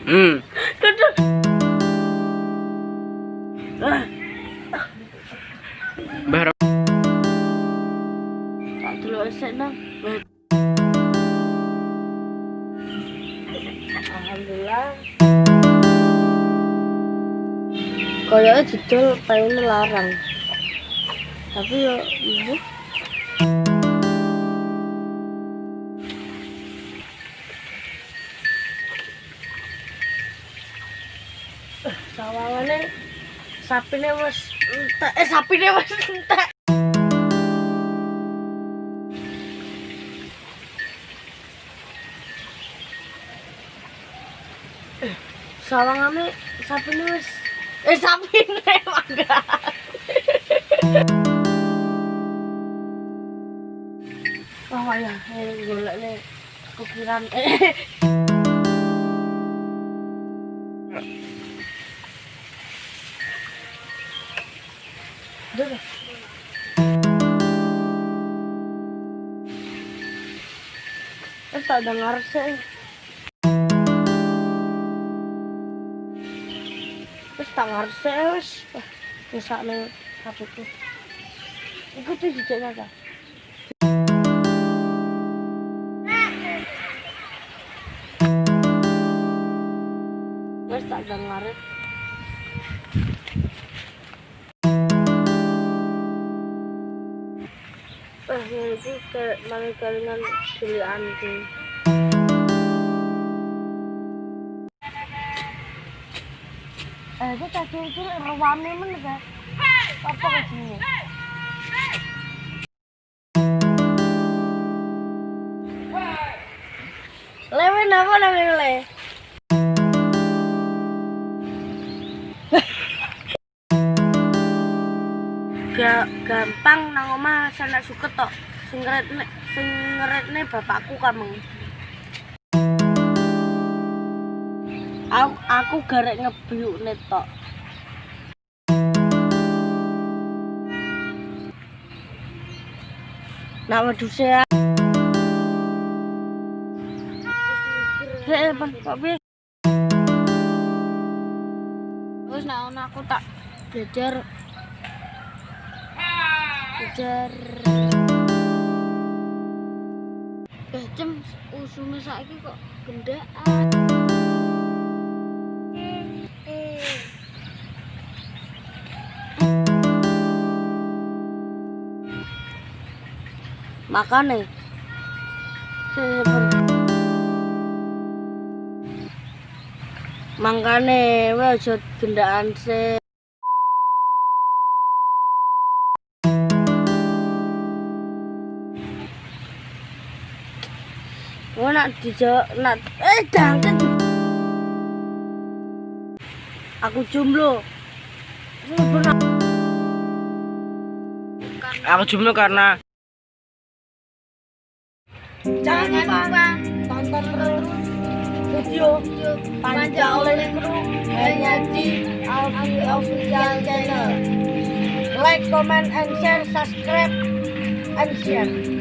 Duduk. Mbah Tak dulu esek nang. Alhamdulillah. Kayaknya judul pengen larang. Tapi ya ibu. Sawangane sapine wis entek. Sapine wis entek. Sawangane sapine wis sapine mangga. Oh ya, golekne kukiran. Duduk. Tak dengar sih. Terus tak ngerti wis. Rusakne HP-ku. Iku tuh jejak ta. Wis tak dengar. Ini kayak mana kalingan pilihan tuh. Itu tadi itu rame mana kan? Apa kesini? Lewen apa namanya le? Gampang nang omah sana suket tok. Sing ngeretne bapakku kameng. Aku garek ngebyukne tok. Nak wedhuse ya. Pak piye? Wis nak aku tak belajar jam usume saiki kok gendaan. Makane mangkane wae aja gendaan sih. Nak dijawab nak jangan. Aku jomblo. Aku jomblo karena jangan lupa tonton terus video Panca oleh Kru hanya di Alfi Official Channel. Like, comment, and share, subscribe, and share.